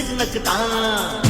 சின்னக்கு தான்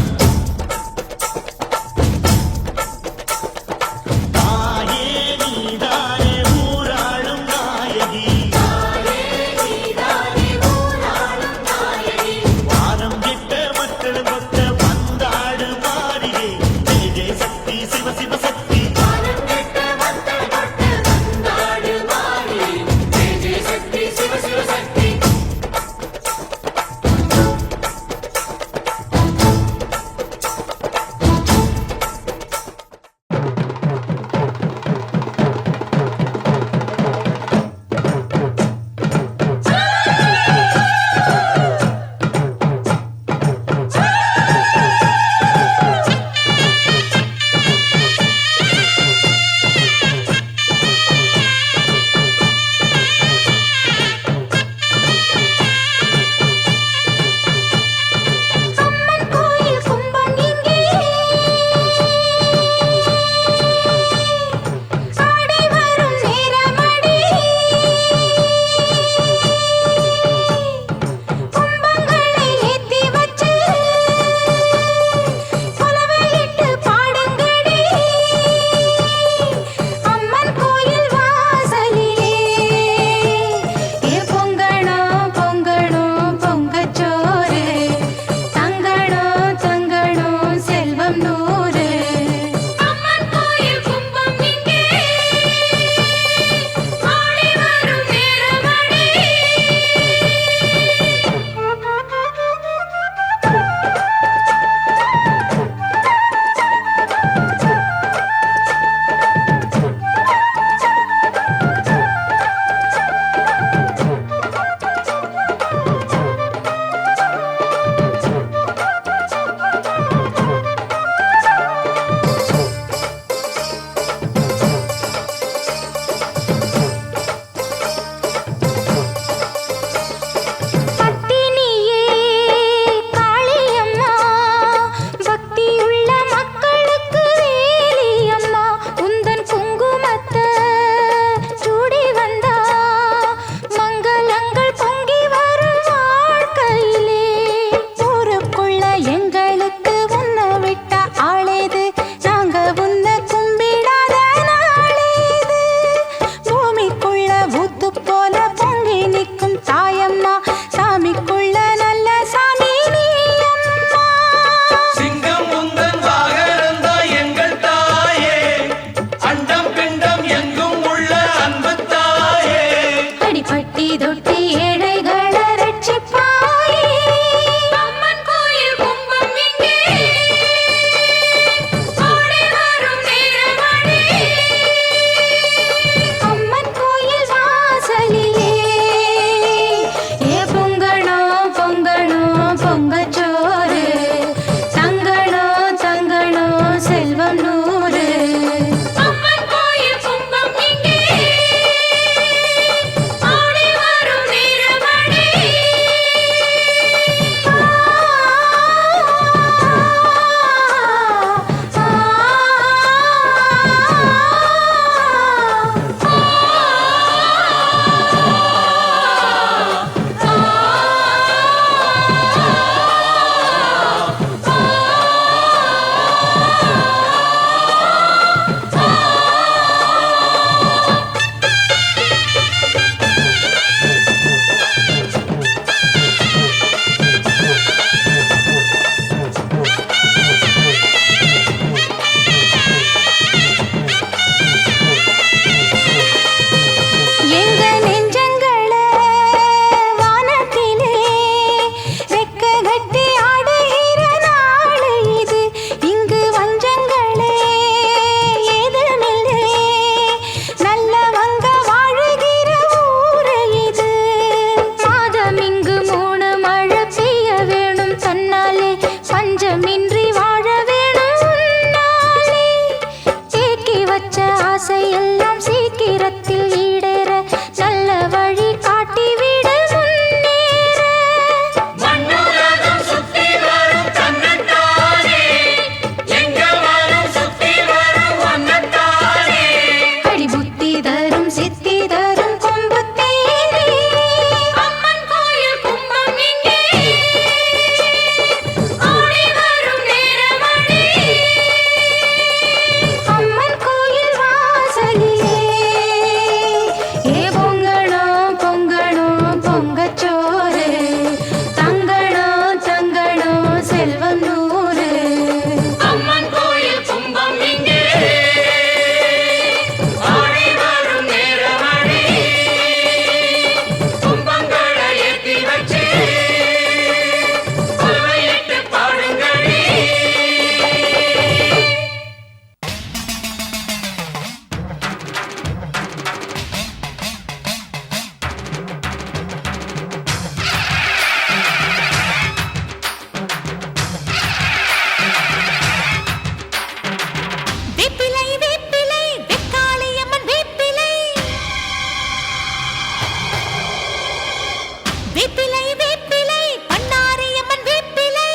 வேப்பிலை வேப்பிலை பண்ணாரியம்மன் வேப்பிலை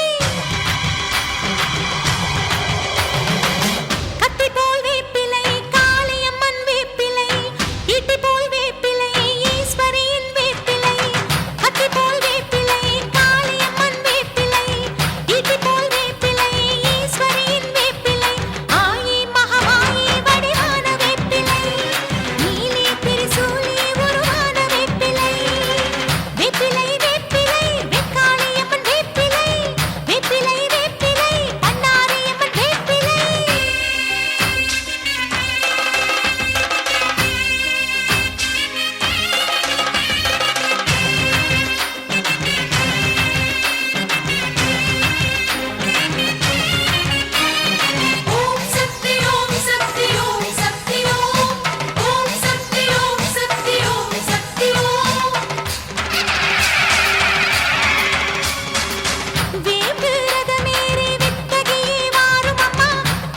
கத்தி போல் வேப்பிலை காளியம்மன் வேப்பிலை ஈட்டி போல் வேப்பிலை ஈஸ்வரியின் வேப்பிலை கத்தி போல் வேப்பிலை காளியம்மன் வேப்பிலை ஈட்டி போல் வேப்பிலை ஈஸ்வரியின் வேப்பிலை ஆயி மகமாயி வடிவான வேப்பிலை நீலி திரிசூலி உருவான வேப்பிலை வேப்பிலை வேப்பிலை வெக்காளியம்மன் வேப்பிலை வேப்பிலை வேப்பிலை பண்ணாரியம்மன் வேப்பிலை ஓம் சக்தி ஓம் சக்தி ஓம் சக்தி ஓம் ஓம் சக்தி ஓம் சக்தி ஓம் சக்தி ஓம் வேம்பு ரதமேறி வித்தகியே வாரும் அம்மா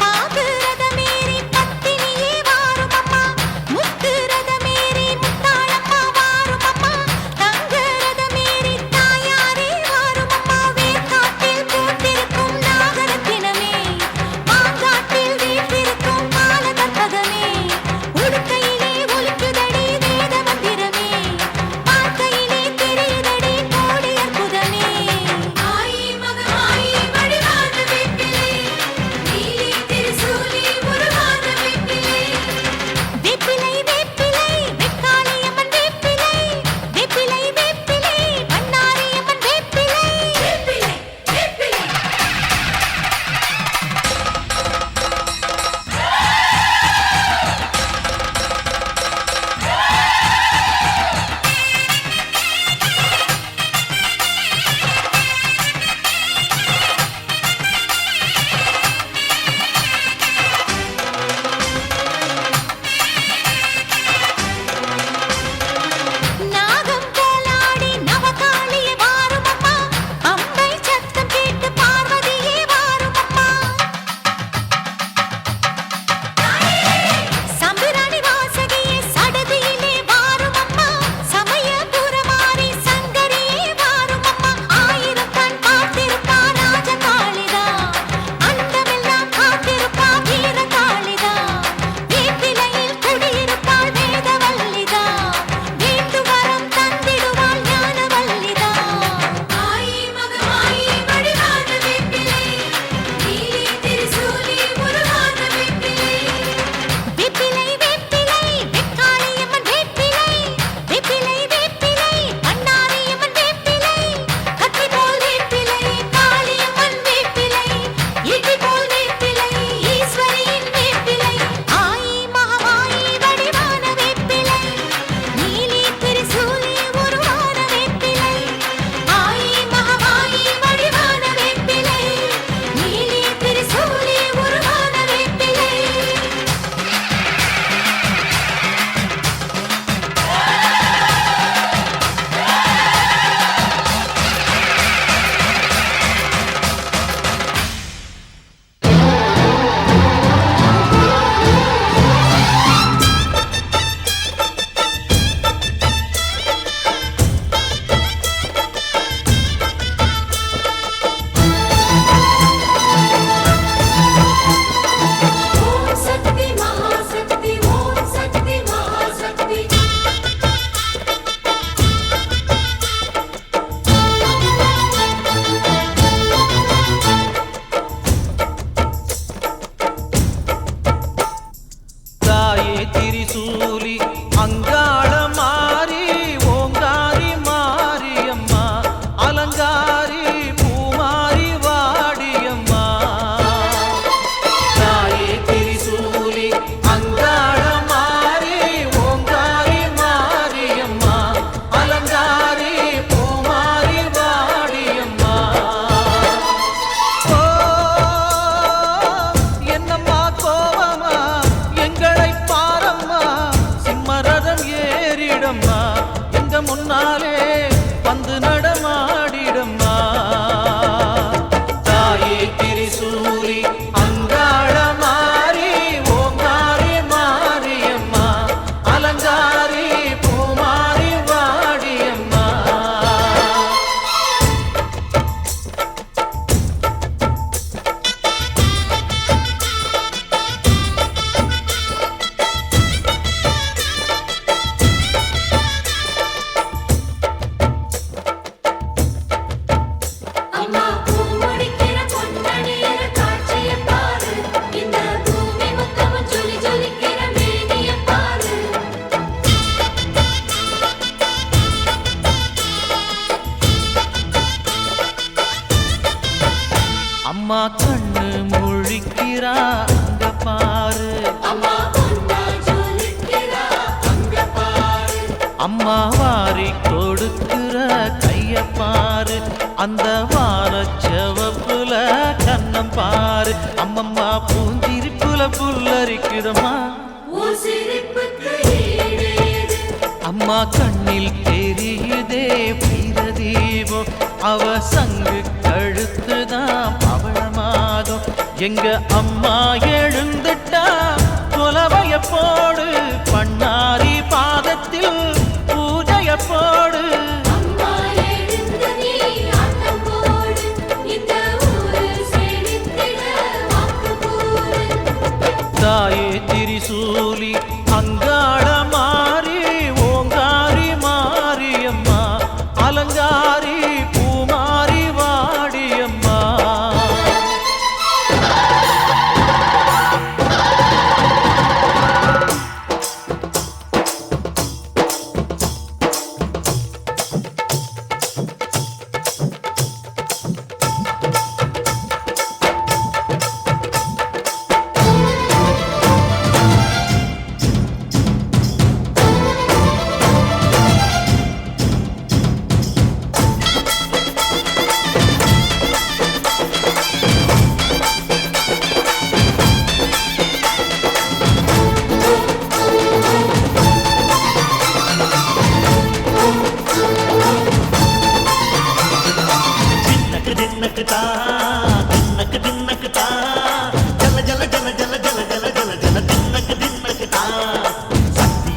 பாகு ரதமேறி பத்தினியே வாரும் அம்மா முத்து ரதமேறி முத்தாளம்மா வாரும் அம்மா தங்க ரதமேறி தாயாரே வாரும் அம்மா வேர்க்காட்டில் பூத்திருக்கும் நாகரத்தினமே மாங்காட்டில் வீற்றிருக்கும் காலகற்பகமே உடுக்கையிலே ஒலிக்குதடி வேத மந்திரமே பார்க்கையிலே தெரியுதடி கோடி அற்புதமே ஆயி மகமாயி வடிவான வேப்பிலை நீலி திரிசூலி உருவான வேப்பிலை வேப்பிலை வேப்பிலை வெக்காளியம்மன் வேப்பிலை வேப்பிலை வேப்பிலை பண்ணாரியம்மன் வேப்பிலை வேப்பிலை வேப்பிலை நாகம் போலாடி நவகாளியே வாரும் அம்மா அம்பை சத்தம் கேட்டு பார்வதியே வாரும் அம்மா சம்பிராணி வாசகியே சடதியிலே வாரும் அம்மா சமயபுரமாரி சங்கரியே வாரும் அம்மா ஆயிரம் கண் பார்த்திருப்பா ராஜகாளிதா அண்டமெல்லாம் காத்திருப்பா வீரகாளிதா வேப்பிலையில் குடியிருப்பாள் வேதவல்லிதா வேண்டு வரம் தந்திடுவாள் ஞானவல்லிதா ஆயி மகமாயி வடிவான வேப்பிலை நீலி திரிசூலி உருவான வேப்பிலை வேப்பிலை வேப்பிலை வெக்காளியம்மன் வேப்பிலை வேப்பிலை வேப்பிலை பண்ணாரியம்மன் வேப்பிலை கத்தி போல் வேப்பிலை காளியம்மன் வேப்பிலை ஈட்டி போல் வேப்பிலை ஈஸ்வரியின் வேப்பிலை ஆயி மகமாயி வடிவான வேப்பிலை நீலி திரிசூலி உருவான வேப்பிலை ஆயி மகமாயி வடிவான வேப்பிலை நீலி திரிசூலி உருவான வேப்பிலை ஓம் சக்தி மகாசக்தி ஓம் சக்தி மகாசக்தி தாயே திரிசூலி அங்காள மாறி ஓங்காரி மாரியம்மா அலங்காரி பூமாரி வாடியம்மா தாயே திரிசூலி அங்காள மாறி ஓங்காரி மாரியம்மா அலங்காரி பூமாரி வாடியம்மா ஓ என்னம்மா கோவமா எங்களை பாரம்மா சிம்மரதம் ஏறிடம்மா எங்க முன்னாலே வந்து நடமாடிடம்மா தாயே திரிசூலி அங்காள மாறி ஓங்காரி மாரியம்மா அலங்காரி பூமாரி வாடியம்மா அந்த வானச்சவப்புல கண்ணம் பாரு அம்மம்மா பூஞ்சிரிப்புல புல்லரிக்குதம்மா உன் சிரிப்புக்கு ஈடேது அம்மா கண்ணில் தெரியுதே பிரதீபம் அவ சங்கு கழுத்துதான் பவளமாகும் எங்க அம்மா எழுந்துட்டா கொலவைய போடு பண்ணாரி பாதத்தில் பூஜைய போடு அம்மா எழுந்து நீ ஆட்டம் போடு இந்த ஊரு செழித்திட வாக்கு கூறு தாயே திரிசூலி அங்காள மாறி ஓங்காரி மாரியம்மா அலங்காரி பூமாரி வாடியம்மா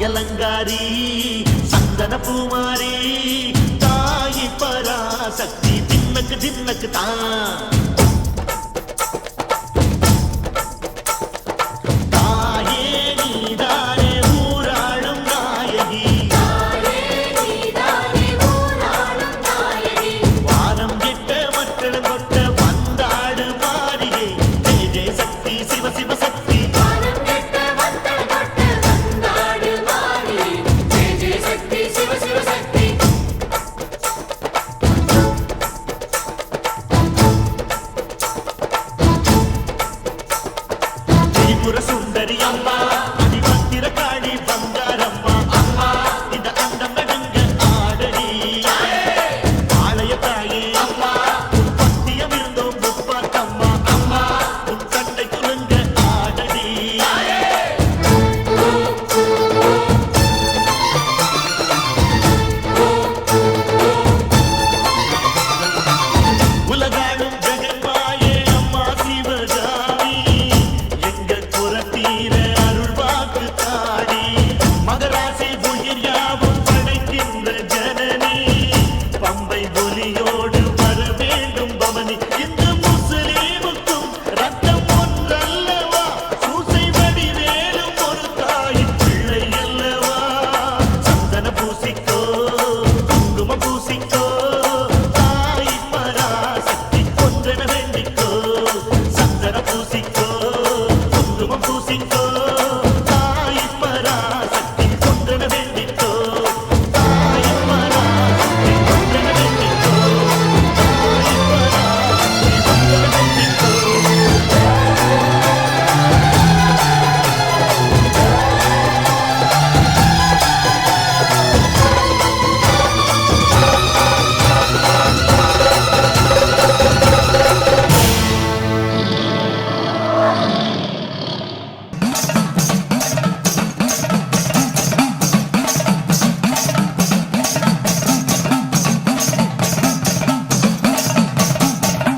அலங்காரி சந்தன பூமாரி தாயி பராசக்தி தின்னக்கு தின்னக்கு தான் தாயே நீதானே ஊராளும் நாயகி வாரம் கெட்ட மக்கள் கொட்ட வந்தாடு மாறியே ஜெய ஜெய சக்தி சிவ சிவ சக்தி சுந்தரி அம்மா அதிபத்திர காளி பங்காரம்மா அம்மா இந்த அண்டம் நடுங்க ஆடடி ஆலய தாயே அம்மா உன் பத்தியம் இருந்தோம் முப்பாத்தம்மா அம்மா உன் கண்டை குலுங்க ஆடடி உலகாடும் ஜெகன்மாயே அம்மா சிவகாமி எங்க குரத்தீர அருள் வாக்கு தாடி மகராசி உயிர் யாவும் படைக்கின்ற ஜனனி பம்பை ஒலியோடு வர வேண்டும் பவனி இந்த முஸ்லீமுக்கும் ரத்தம் ஒன்றல்லவா சூசை வடிவேலும் ஒரு தாயின் பிள்ளை அல்லவா சந்தன பூசிக்கோ குங்குமம் பூசிக்கோ தாய் பராசக்தி ஒன்றென வேண்டிக்கோ சந்தன பூசிக்கோ குங்குமம் பூசிக்கோ தாய் பராசக்தி ஒன்றென வேண்டிக்கோ தாய் பராசக்தி ஒன்றென வேண்டிக்கோ தாய் பராசக்தி ஒன்றென வேண்டிக்கோ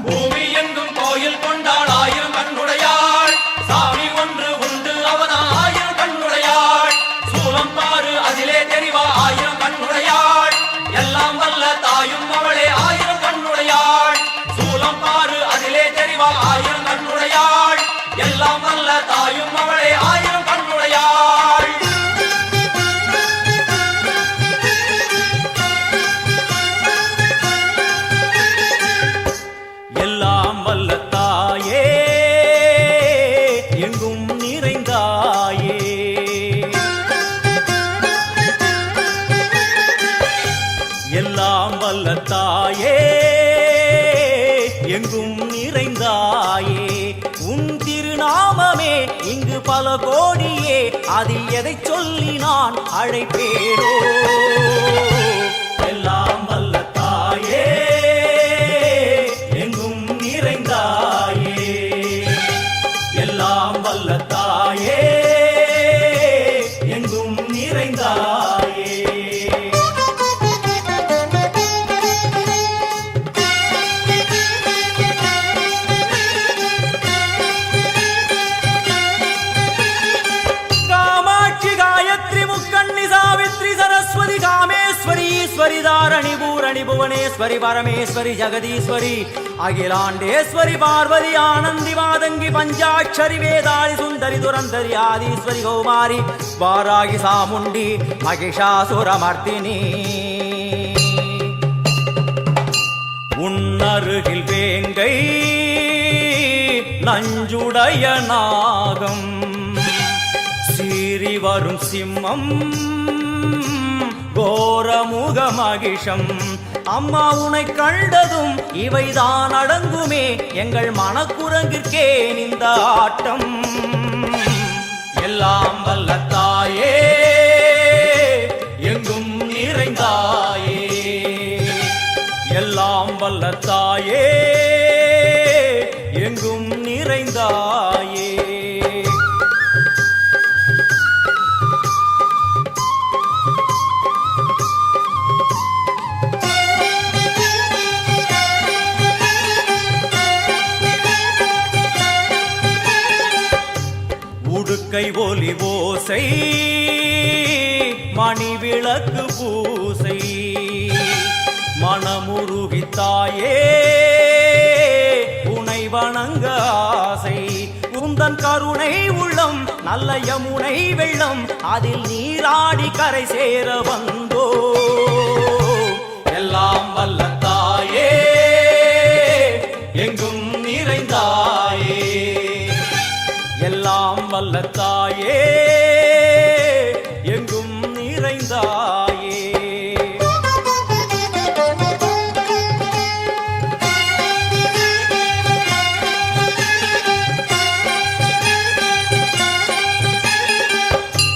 பூமி எங்கும் கோயில் கொண்டாள் ஆயிரம் கண்ணுடையாள் சாமி ஒன்று உண்டு அவன் ஆயிரம் கண்ணுடையாள் சூலம் பாரு அதிலே தெரிவா ஆயிரம் கண்ணுடையாள் எல்லாம் வல்ல தாயும் அவளே ஆயிரம் கண்ணுடையாள் சூலம் பாரு அதிலே தெரிவா ஆயிரம் கண்ணுடையாள் எல்லாம் வல்ல தாயும் அவளே ஆயிரம் கண்ணுடையாள் எல்லாம் வல்ல தாயே எங்கும் நிறைந்தாயே எல்லாம் வல்ல தாயே எங்கும் நிறைந்தாயே உன் திருநாமமே இங்கு பல கோடியே அதில் எதை சொல்லி நான் அழைப்பேனோ எல்லாம் வல்ல தாயே புவனேஸ்வரி பரமேஸ்வரி ஜெகதீஸ்வரி அகிலாண்டேஸ்வரி பார்வதி ஆனந்தி மாதங்கி பஞ்சாட்சரி வேதாளி சுந்தரி துரந்தரி ஆதீஸ்வரி கௌமாரி வாராகி சாமுண்டி மகிஷாசுரமர்த்தினி உன்னருகில் வேங்கை நஞ்சுடைய நாகம் சீறி வரும் சிம்மம் கோரமுக மகிஷம் அம்மா உனை கண்டதும் இவைதான் அடங்குமே எங்கள் மனக்குரங்கிற்கே இந்த ஆட்டம் எல்லாம் வல்ல தாயே எங்கும் நிறைந்தாயே எல்லாம் வல்ல தாயே எங்கும் நிறைந்தாயே உடுக்கை ஒலி ஓசை மணி விளக்கு பூசை மனமுருகித்தாயே உனை வணங்க ஆசை உந்தன் கருணை உள்ளம் நல்ல யமுனை வெள்ளம் அதில் நீராடி கரை சேர வந்தோ எல்லாம் வல்ல தாயே எங்கும் நிறைந்தாயே எல்லாம் வல்ல தாயே எங்கும் நிறைந்தாயே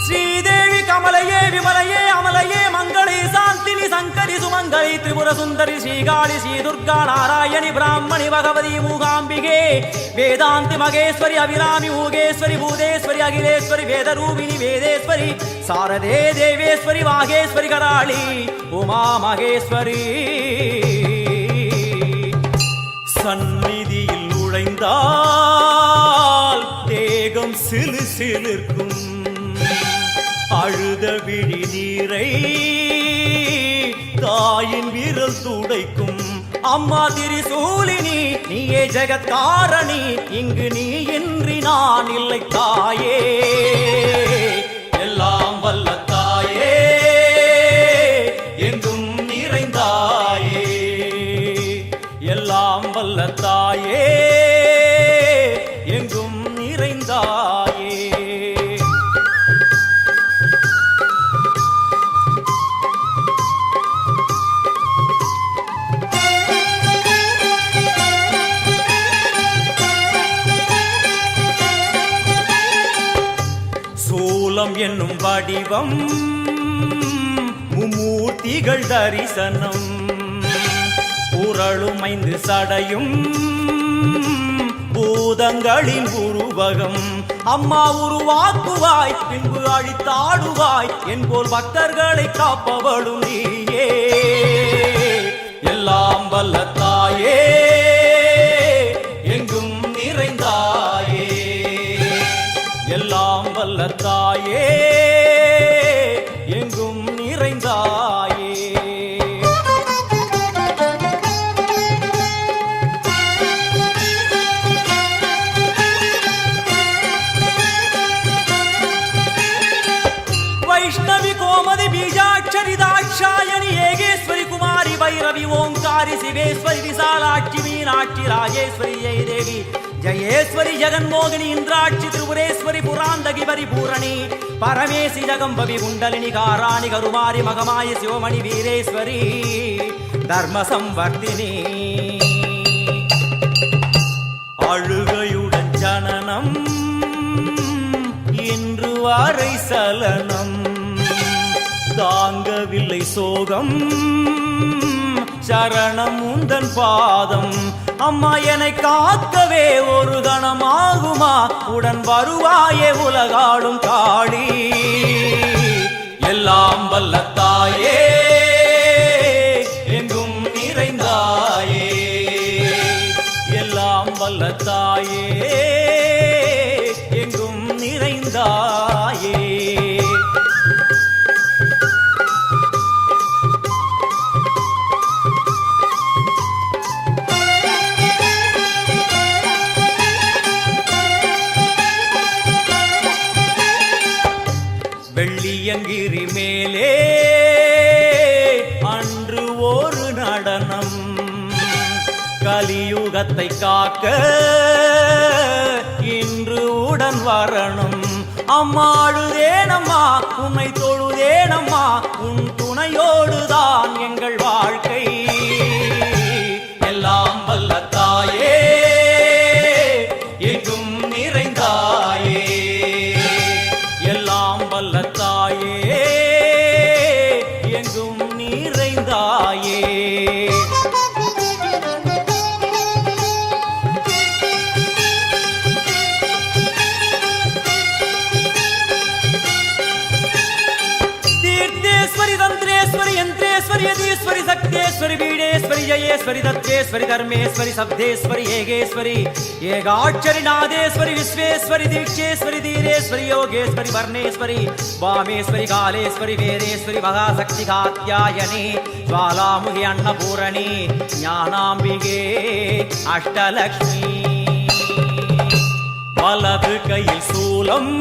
ஸ்ரீதேவி கமலையே விமலையே அமலையே மங்களே சாந்தினி சங்கரி சுமங்கலி திரிபுர சுந்தரி ஸ்ரீகாளி ஸ்ரீ துர்கா நாராயணி பிராமணி பகவதி மூகாம்பிகே வேதாந்தி மகேஸ்வரி அபிராமி மூகேஸ்வரி பூதேஸ்வரி அகிலேஸ்வரி வேதரூபிணி வேதேஸ்வரி சாரதே தேவேஸ்வரி வாகேஸ்வரி கராளி உமா மகேஸ்வரி சந்நிதியில் நுழைந்தால் தேகம் சிலு சிலிர்க்கும் அழுத விழி நீரை தாயின் விரல் துடைக்கும் அம்மா திரிசூலினி நீயே ஜெகத்காரணி இங்கு நீ இன்றி நான் இல்லை தாயே எல்லாம் வல்ல தாயே எங்கும் நிறைந்தாயே எல்லாம் வல்ல தாயே எங்கும் நிறைந்தாயே என்னும் வடிவம் மும்மூர்த்திகள் தரிசனம் புரளும் 5 சடையும் பூதங்களின் உருவகம் அம்மா உருவாக்குவாய் பின்பு அழித்தாடுவாய் என்போல் பக்தர்களை காப்பவளும் நீயே எல்லாம் வல்ல தாயே எங்கும் நிறைந்தாயே எல்லாம் வல்ல தாயே எங்கும் நிறைந்தாயே வைஷ்ணவி கோமதி பீஜாட்சரி தாட்சாயணி ஏகேஸ்வரி குமாரி வைரவி ஓங்காரி சிவேஸ்வரி விசாலாட்சி மீனாட்சி ராஜேஸ்வரி ஜெயதேவி ஜயேஸ்வரி ஜெகன்மோகினி இந்திராட்சி திரிபுரேஸ்வரி புராந்தகி பரிபூரணி பரமேசி ஜகம்பவி குண்டலினி காராணி கருமாரி மகமாயி சிவமணி வீரேஸ்வரி தர்ம சம்வர்த்தினி அழுகையுடன் ஜனனம் இன்று வரை சலனம் தாங்கவில்லை சோகம் சரணம் உந்தன் பாதம் அம்மா என்னை காக்கவே ஒரு கணமாகுமா உடன் வருவாயே உலகாடும் காளி எல்லாம் வல்ல தாயே எங்கும் நிறைந்தாயே எல்லாம் வல்ல தாயே எங்கும் நிறைந்தாயே கலியுகத்தை காக்க இன்று உடன் வரணும். அம்மாழுதேனம்மா உன்னை தொழுதேனம்மா, உன் துணையோடுதான் எங்கள் வாழ்க்கை. எல்லாம் வல்ல தாயே எங்கும் நிறைந்தாயே, எல்லாம் வல்ல தாயே எங்கும் நிறைந்தாயே. तंत्रेश्वरी यंत्रेश्वरी यदीश्वरी शक्तेश्वरी बीडेश्वरी जयेश्वरी तत्वेश्वरी धर्मेश्वरी शब्देश्वरी येगेश्वरी येगाक्षरी नादेश्वरी विश्वेश्वरी दीक्षेश्वरी धीरेश्वरी योगेश्वरी वर्णेश्वरी वामेश्वरी कालेश्वरी वेदेश्वरी महाशक्ति कात्यायनी ज्वालामुखी अन्नपूरणी ज्ञानाम्बिके अष्टलक्ष्मी. वलது கையில் சூலம்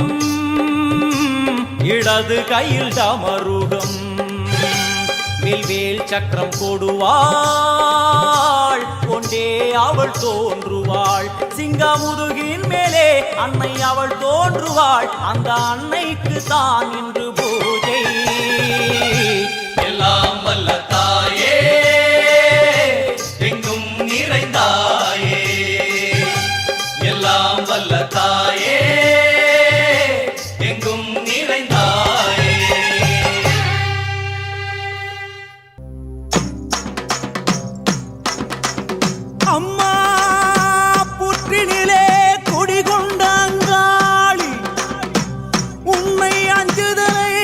இடது கையில் டமருகம், வில்வேல் சக்கரம் கொடுவாள் கொண்டே அவள் தோன்றுவாள். சிங்கமுதுகின் மேலே அன்னை அவள் தோன்றுவாள், அந்த அன்னைக்கு தான் இன்று பூஜை. எல்லாம் வல்ல தாயே எங்கும் நிறைந்தாயே, எல்லாம் வல்ல தாயே எங்கும் நிறைந்தாயே. அம்மா புற்றினிலே குடிகொண்ட அங்காளி, உன்னை அஞ்சுதலை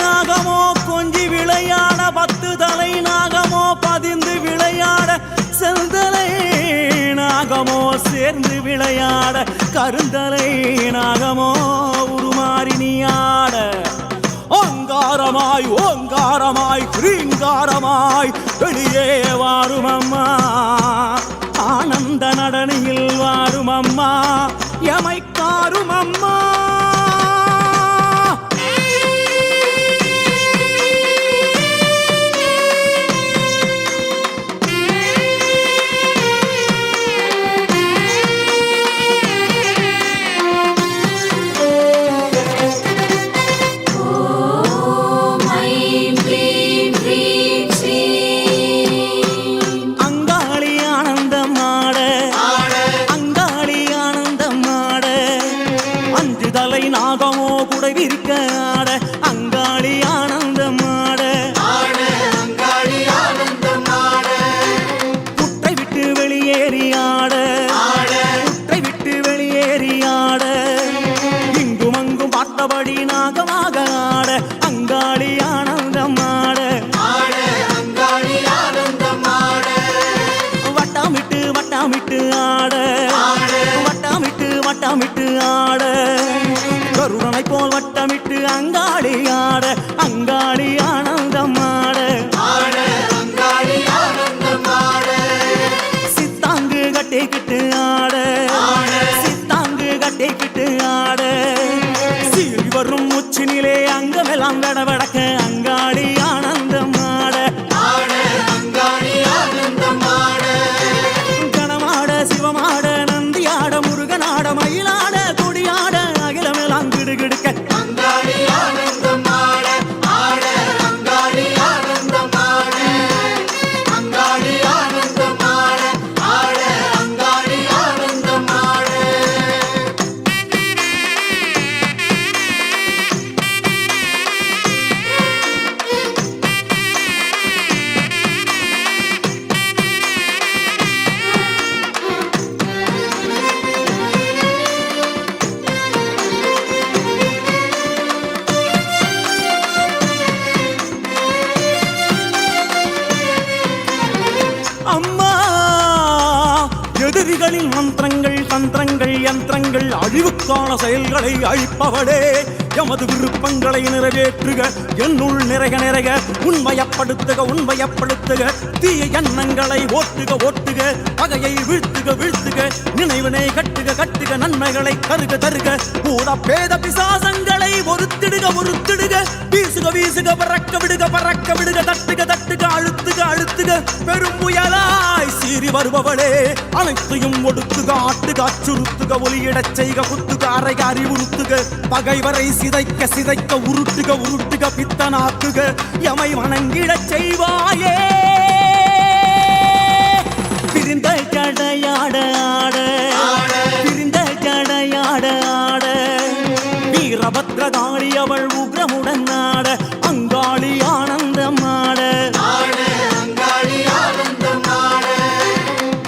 நாகமோ கொஞ்சி விளையாட, 10 தலை நாகமோ பதிந்து விளையாட, செந்தலை நாகமோ சேர்ந்து விளையாட, கருந்தலை நாகமோ உருமாறி நீயாட. ஓங்காரமாய் ஓங்காரமாய் கிரீங்காரமாய் வெளியே வாரும் அம்மா, ஆனந்த நடனியில் வாரும் அம்மா, எமைக்காரும் அம்மா. ஓம் ஐம் க்ளீம் க்ரீம் ஸ்ரீம். அங்காளி ஆனந்தம் ஆட, அங்காளி ஆனந்தம் ஆட, 5 தலை நாகமோ குடை விரிக்க ஆட, அங்காளி ஆனந்தம் ஆட, குட்டை விட்டு வெளியேறி ஆட, குட்டை விட்டு வெளியேறி ஆட, இங்கும் அங்கும் பார்த்தபடி நாகமாக ஆட, அங்காளி ஆனந்தம் ஆட. வட்டமிட்டு வட்டமிட்டு ஆட, வட்டமிட்டு வட்டமிட்டு ஆட, கருடனை போல் வட்டமிட்டு அங்காளி ஆட, அங்காளி ஆனந்தம் ஆட. சித்தாங்கு கட்டிக்கிட்டு ஆட, சித்தாங்கு கட்டிக்கிட்டு ஆட, சீறி வரும் உச்சினிலே அங்கமெல்லாம் வெடவெடக்க, அங்காளி ஆனந்தம் ஆட. கணமாட சிவமாட நந்தியாட முருகனாட மயிலாட கொடியாட அகிலமெல்லாம் கிடுகிடுக்க, அம்மா எதிரிகளின் மந்திரங்கள் தந்திரங்கள் யந்திரங்கள் அழிவுக்கான செயல்களை அழிப்பவளே, எமது விருப்பங்களை நிறைவேற்றுக, என்னுள் நிறைக நிறைக, உண்மையப்படுத்துக உண்மையப்படுத்துக, தீய எண்ணங்களை ஓட்டுக ஓட்டுக, பகையை வீழ்த்துக வீழ்த்துக, நினைவினை கட்டுக கட்டுக, நன்மைகளை தருக தருக, பூத பேத பிசாசங்களை ஒருத்திடுக ஒருத்திடுக, வீசுக வீசுக பறக்க விடுக பறக்க விடுக, தட்டுக தட்டுக அழுத்துக அழுத்துக, பெரும் புயலாய் சீறி வருபவளே அனைத்தையும் ஒடுக்குக ஆட்டுக அச்சுறுத்துக ஒலியிடச் செய்க குத்துக அறைக அறிவுறுத்துக பகைவரை சிதைக்க சிதைக்க உருட்டுக உருட்டுக பித்தனாக்குக எமை வணங்கிடச் செய்வாயே பிரிந்த ஜடையாட ஆட பிரிந்த ஜடையாட ஆட வீரபத்ரகாளி அவள் உக்ரமுடன் ஆட அங்காளி ஆனந்தம் ஆட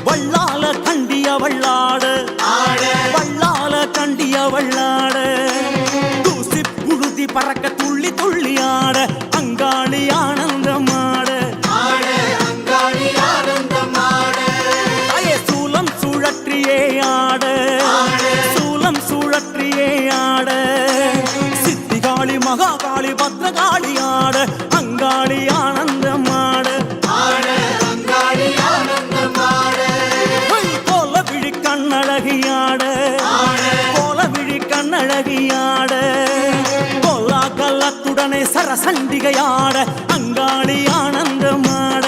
வள்ளால கண்டிய வள்ளாட வள்ளால கண்டிய வள்ளாட தூசி புழுதி பறக்க துள்ளி துள்ளி ஆட அங்காளி ஆனந்தம் ஆட சூலம் சுழற்றியே ஆட சூலம் சுழற்றியே ஆட சித்திகாளி மகாகாளி பத்ரகாளி ஆட அங்காளி ஆனந்தம் ஆட கோல விழி கண்ணழகியாட கோல விழி கண்ணழகியாட கோலா கல்லத்துடனே சரசண்டிகையாட அங்காளி ஆனந்தம் ஆட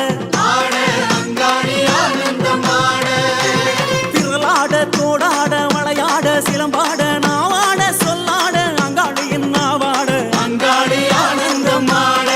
திரளாட தோடாட வளையாட சிலம்பாட நாவாட சொல்லாட அங்காளியின் நாவாட அங்காளி ஆனந்தம் ஆட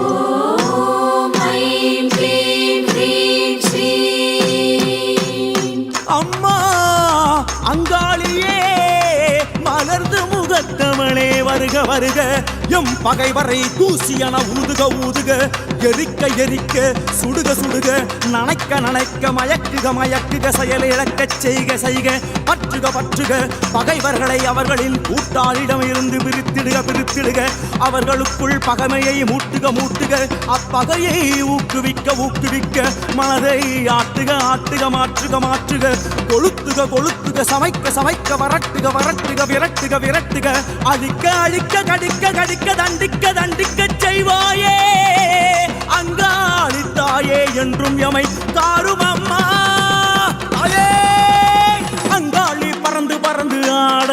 ஓம் ஐம் க்ளீம் க்ரீம் ஸ்ரீம் அம்மா அங்காளியே மலர்ந்து முகத்தவளே வருக வருக எம் பகைவரை தூசியன ஊதுக ஊதுக எரிக்க எரிக்க சுடுக சுடுக நனைக்க நனைக்க மயக்குக மயக்குக செயல் இழக்கச் செய்க செய்க பற்றுக பற்றுக பகைவர்களை அவர்களின் கூட்டாளிடம் இருந்து பிரித்திடுக பிரித்திடுக அவர்களுக்குள் பகைமையை மூட்டுக மூட்டுக அப்பகையை ஊக்குவிக்க ஊக்குவிக்க மனதை ஆட்டுக ஆட்டுக மாற்றுக மாற்றுக கொளுத்துக கொளுத்துக சமைக்க சமைக்க வரட்டுக வரட்டுக விரட்டுக விரட்டுக அழிக்க அழிக்க கடிக்க கடிக்க தண்டிக்க தண்டிக்க செய்வாயே அங்காளி தாயே என்றும் எமை காரும் அம்மா தாயே அங்காளி பறந்து பறந்து ஆட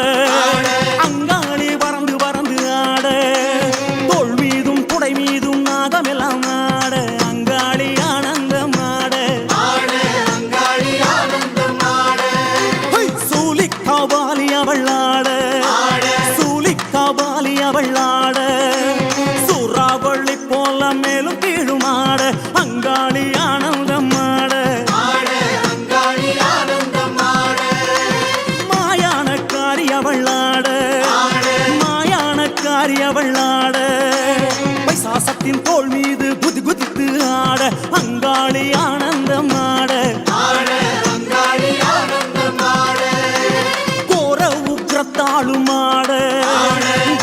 அங்காளி பறந்து பறந்து ஆட தோள் மீதும் குடை மீதும் நாகமெல்லாம் ஆட அங்காளி ஆனந்தம் ஆட சூலிக்காபாலி அவள் ஆட சூலிக்காபாலி அவள் ஆட சூறாவளி போல மேலும் கீழும் ஆட அங்காளி ஆனந்தம் ஆட மாயானக்காரி அவள் ஆட மாயானக்காரி அவள் ஆட பைசாசத்தின் தோள் மீது குதி குதித்து ஆட அங்காளி ஆனந்தம் ஆட கோர உக்ரத்தாளும் ஆட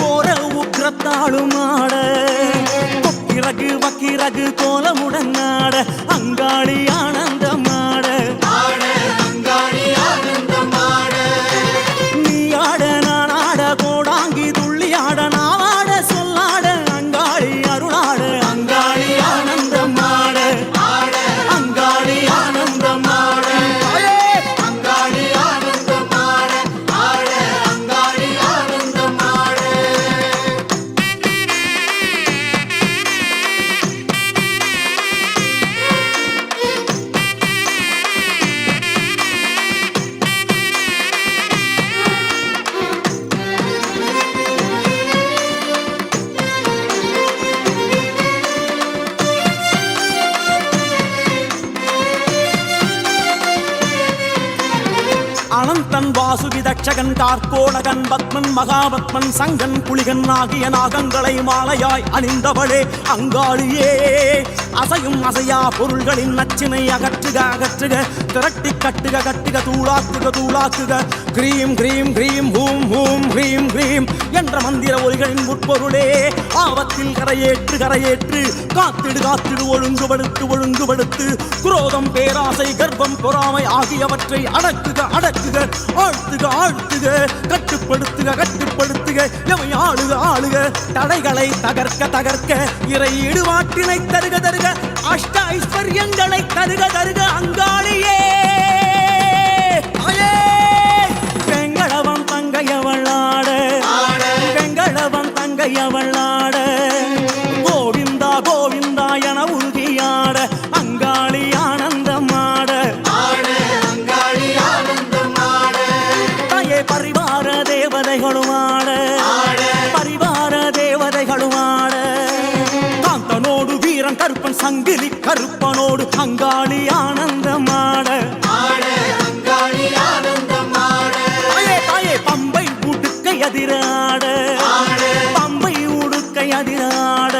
கோர உக்ரத்தாளும் ஆட கொக்கிரகு வக்கிரகு கோலமுடன் ஆட அங்காளி ஆனந்தம் ஆட நீ ஆட நான் ஆட கோடாங்கி துள்ளி ஆட நாவாட சொல்லாட அங்காளி அருளாட அங்காளி ஆனந்தம் ஆட அங்காளி ஆனந்தம் ஆட அனந்த கருடன் வாசுகி தட்சகன் கார்கோடகன் பத்மன் மகாபத்மன் சங்கன் குளிகன் ஆகிய நாகங்களை மாலையாய் அணிந்தவளே அங்காளியே அசையும் அசையா பொருள்களின் நச்சினை அகற்றுக அகற்றுக திரட்டி கட்டுக கட்டுக தூளாக்குக தூளாக்குக கிரீம் கிரீம் கிரீம் ஹூம் ஹூம் ஹ்ரீம் ஹ்ரீம் என்ற மந்திர ஒலிகளின் உட்பொருளே ஆபத்தில் கரையேற்று கரையேற்று காத்திடு காத்திடு ஒழுங்குபடுத்து ஒழுங்குபடுத்து குரோதம் பேராசை கர்ப்பம் பொறாமை ஆகியவற்றை அடக்குக அடக்குக ஆழ்த்துக ஆழ்த்துக கட்டுப்படுத்துக கட்டுப்படுத்துக எவை ஆளுக ஆளுக தடைகளை தகர்க்க தகர்க்க இறை ஈடுபாட்டினை தருக தருக அஷ்ட ஐஸ்வர்யங்களை தருக தருக அங்காளியே வெங்கடவன் தங்கையவளாட வெங்கடவன் தங்கையவளாட கோவிந்தா கோவிந்தா என உறுதியாட அங்காளி ஆனந்தமாட தாயே பரிவார தேவதைகளும் ஆட பரிவார தேவதைகளும் ஆட காந்தனோடு வீரன் கருப்பன் சங்கிலி கருப்பனோடு அங்காளி ஆனந்தமாட தாயே பம்பை உடுக்கை அதிராட பம்பை உடுக்கை அதிராட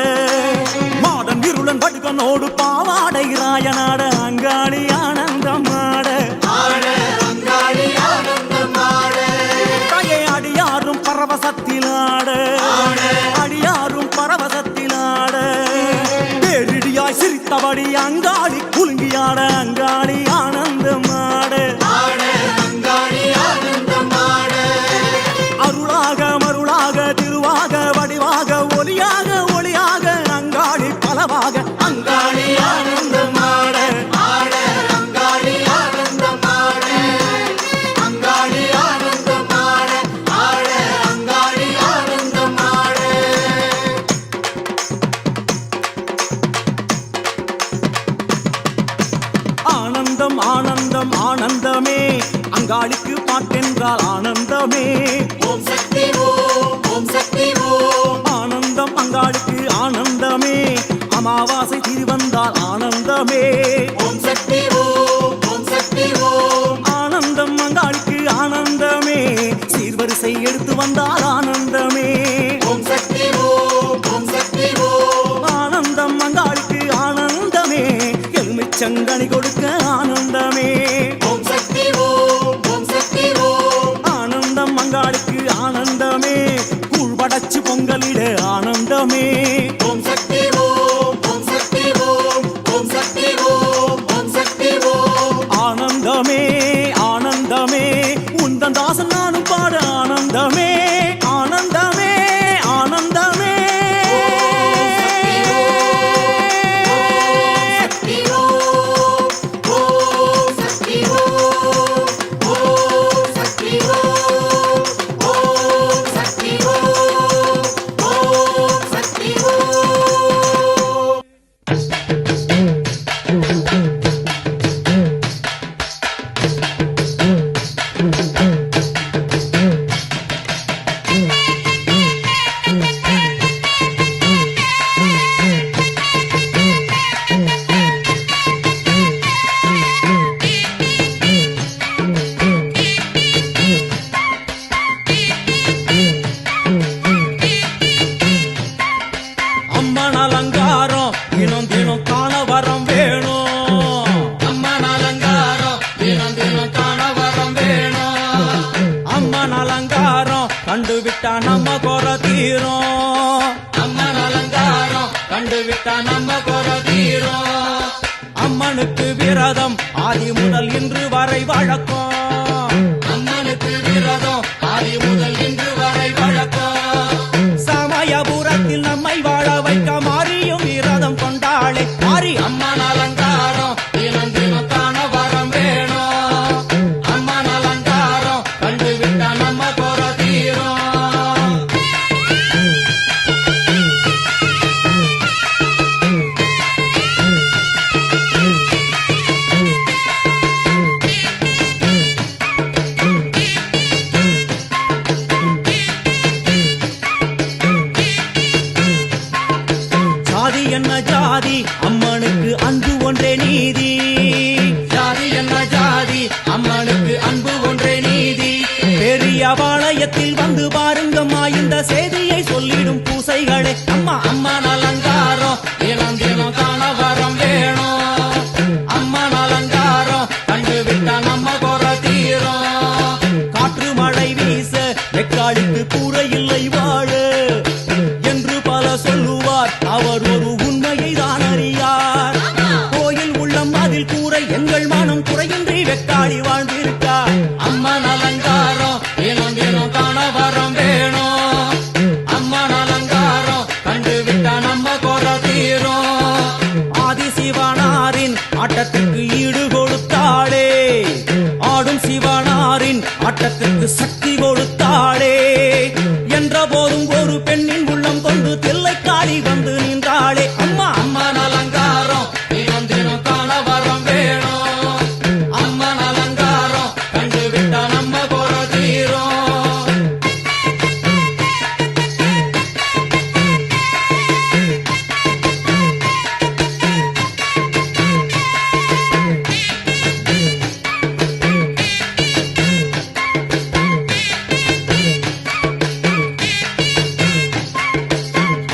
மாடன் இருளன் வடுகனோடு பாவாடை ராயனாட அங்காளி ஆனந்தமாட தாயே அடியாரும் பரவசத்திலாட அடியாரும் பரவசத்திலாட பேரிடியாய் சிரித்தபடி அங்காளி குலுங்கியாட அங்காளி ஆனந்தமாட அருளாக மருளாக திருவாக வடிவாக ஒளியாக ஒளியாக அங்காளி பலவாக அங்காளி ஆனந்தமாட ஆனந்தம் ஆனந்தம் ஆனந்தமே அங்காளிக்கு பாட்டென்றால் ஆனந்தமே ஓம் சக்தி ஓம் சக்தி ஓம் ஆனந்தம் அங்காளுக்கு ஆனந்தமே அமாவாசை திருவந்தால் ஆனந்தமே ஓம் சக்தி ஓம் சக்தி ஓம் ஆனந்தம் அங்காளுக்கு ஆனந்தமே சீர்வரிசை எடுத்து வந்தால் ஆனந்தமே ஓம் சக்தி ஓம் சக்தி ஓம் ஆனந்தம் அங்காளுக்கு ஆனந்தமே எலுமிச்சங்கனி கொடுக்க ஆனந்தமே ஓம் சக்தி ஓம் சக்தி ஓம் ஆனந்தம் அங்காளுக்கு ஆனந்தமே கூழ் படைச்சு பொங்கலிட ஆனந்தமே ஓம் சக்தி ஓம் சக்தி ஓம் சக்தி ஓம் சக்தி ஓம் ஆனந்தமே ஆனந்தமே உந்தன் தாசன் நானும் பாட ஆனந்தமே ஆனந்தமே ஆனந்தமே சக்தி ஓம் சக்தி ஓம் சக்தி ஓம் சக்தி ஓம் சக்தி ஓம் அம்மன் அலங்காரம் தினம் தினம் காண வரம் வேணும் அம்மன் அலங்காரம் தினம் தினம் காண வரம் வேணும் அம்மன் அலங்காரம் கண்டுவிட்டா நம்ம குறை தீரும் அம்மன் அலங்காரம் கண்டுவிட்டா நம்ம குறை தீரும் அம்மனுக்கு விரதம் ஆதி முதல் இன்று வரை வழக்கம் அம்மனுக்கு விரதம் ஆதி முதல் இன்று வரை வழக்கம் சமயபுரத்தில் நம்மை வாழ வைக்க மாறியும் விரதம் கொண்டாளே மாறி அம்மன் அலங்காரம் தினம் தினம் காண வரம் வேணும் அம்மன் அலங்காரம் கண்டுவிட்டா நம்ம குறை தீரும் ஜாதி என்ன ஜாதி அம்மனுக்கு அன்பு ஒன்றே நீதி ஜாதி என்ன ஜாதி அம்மனுக்கு அன்பு ஒன்றே நீதி சமயத்தில் வந்து பாருங்கம்மா இந்த செய்தியை சொல்லிடும் பூசைகளே. அம்மா அம்மன் அலங்காரம் தினம் தினம் காண வரம் வேணும். அம்மன் அலங்காரம் கண்டு விட்டா நம்ம குறை தீரும். காற்று மழை வீச வெக்காளிக்கு கூரை இல்லை வாழ என்று பல சொல்லுவார். அவர் ஒரு உண்மையை தான் அறியார். கோயில் உள்ளம் அதில் கூரை எங்கள் மனம் குறையின்றி வெக்காளி வாழ்ந்திருக்கார். அம்மன் அலங்காரம் தினம் தினம் காண வரம் வேணும். அம்மன் அலங்காரம் கண்டு விட்டா நம்ம குறை தீரும். ஆதிசிவனாரின் ஆட்டத்துக்கு ஈடு கொடுத்தாளே. ஆடும் சிவனாரின் ஆட்டத்துக்கு சக்தி கொடுத்தாளே. என்ற போதும் ஒரு பெண்ணின் உள்ளம் கொண்டு தில்லைக்காளி வந்து நின்றாளே. அம்மா அம்மன் அலங்காரம் தினம் தினம் காண வரம் வேணும். அம்மன் அலங்காரம் கண்டு விட்டா நம்ம குறை தீரும்.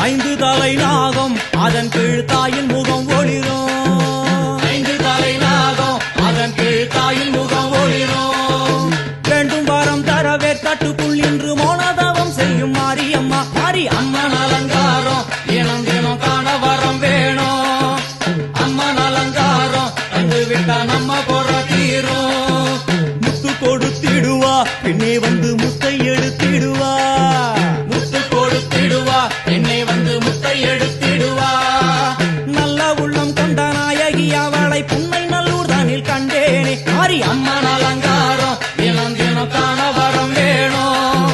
ஐந்து தலை நாகம் அதன் கீழ் தாயின் முகம் ஒளிரும். ஐந்து தலை நாகம் அதன் கீழ் தாயின் முகம் ஒளிரும். வேண்டும் வாரம் தரவே காட்டுக்குள் இன்று மோனதவம் செய்யும் மாரியம்மா. மாரி அம்மன் அலங்காரம் தினம் தினம் காண வரம் வேணும். அம்மன் அலங்காரம் கண்டு விட்டா நம்ம குறை தீரும். முத்து கொடுத்திடுவா பின்னே வந்து முத்தை எடுத்திடுவா. முத்து கொடுத்திடுவா என்னை வந்து முத்தை எடுத்திடுவா. நல்ல உள்ளம் கொண்ட நாயகி அவளை புன்னை நல்லூர் தானில் கண்டேனே. மாரி அம்மன் அலங்காரம் தினம் தினம் காண வரம் வேணும்.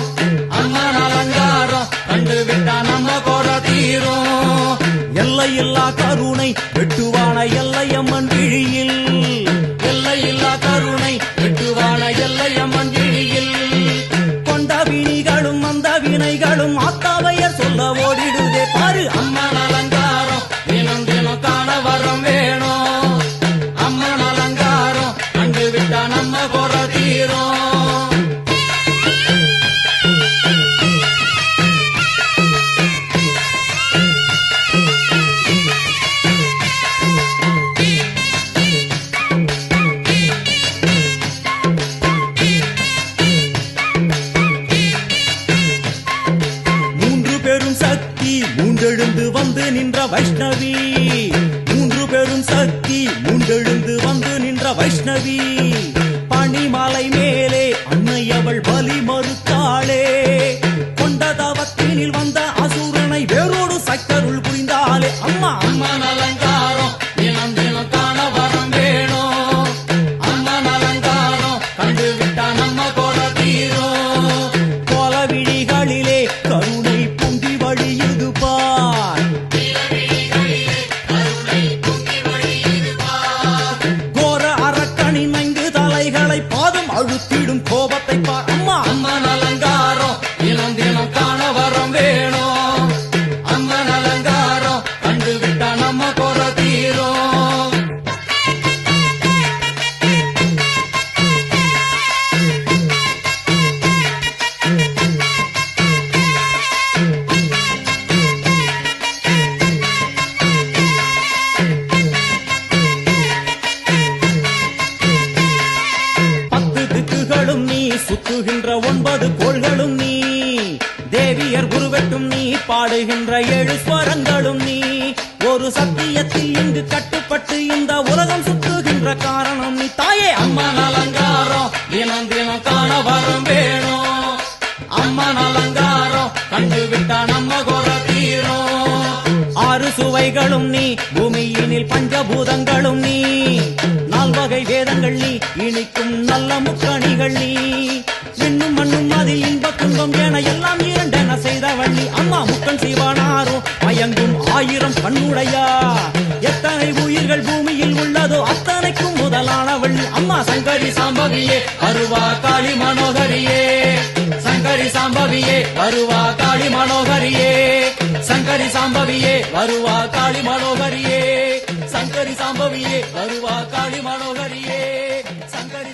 அம்மன் அலங்காரம் கண்டு விட்டா நம்ம குறை தீரும். எல்லையில்லா கருணை வெட்டுவான எல்லையம்மன் விழியில். எல்லையில்லா கருணை வெட்டுவான எல்லையம்மன் விழியில். கொண்ட வினிகளும் அந்த வினைகளும் ஆத்தாவையர் சொல்ல ஓடிடுதே. பாரு அம்மன் அலங்காரம் தினம் தினம் காண வரம் வேணும். அம்மன் அலங்காரம் கண்டு விட்டா நம்ம குறை தீரும். மூன்று பெரும் சக்தி மூண்டெழுந்து வந்து நின்ற வைஷ்ணவி. மூன்று பெரும் சக்தி மூண்டெழுந்து வந்து நின்ற வைஷ்ணவி. பனிமலை மேலே அன்னை அவள் பலி மறுத்தாளே. கொண்ட தவத்தினில் வந்த அசுரனை வேரோடு சக்கருள் புரிந்தாளே. அம்மா அம்மன் அலங்காரம் தினம் தினம் காண வரம் வேணும். அம்மன் அலங்காரம் கண்டு விட்டா நம்ம குறை தீரும். கோல விழிகளிலே கருணை பொங்கி வழியுது பார். கோர அரக்கனின் 5 தலைகளை பாதம் அழுத்திடும் கோபத்தை பார். அம்மா அம்மன் அலங்காரம் தினம் தினம் காண வரம் வேணும். அம்மன் அலங்காரம் கண்டு விட்டா நம்ம குறை தீரும். பத்து திக்குகளும் நீ சுத்துகின்ற 9 கோள்களும் நீ. தேவியர் குருவெட்டும் நீ பாடுகின்ற 7 ஸ்வரங்களும் நீ. ஒரு சத்தியத்தில் இங்கு கட்டுப்பட்டு இந்த உலகம் சுத்துகின்ற காரணம் நீ. தாயே அம்மன் அலங்காரம் தினம் தினம் காண வரம் வேணும். அம்மன் அலங்காரம் கண்டு விட்டா நம்ம குறை தீரும். 6 சுவைகளும் நீ பூமியினில் பஞ்சபூதங்களும் நீ. 4 வகை வேதங்கள் நீ இனிக்கும் நல்ல முக்கணிகள் நீ. விண்ணும் மண்ணும் அதில் இன்ப துன்பம் என எல்லாம் இரண்டென செய்த வள்ளி. அம்மா முக்கன் சிவனாரும் மயங்கும் 1000 கண்ணுடையா. எத்தனை உயிர்கள் பூமியில் உள்ளதோ அத்தனைக்கும் முதலான வள்ளி. அம்மா சங்கரி சாம்பவியே அருவா காளி மனோகரியே. சங்கரி சாம்பவியே வருவா காளி மனோகரியே. சங்கரி சாம்பவியே வருவா காளி மனோகரியே. சங்கரி சாம்பவியே வருவா காளி மனோகரியே. சங்கரி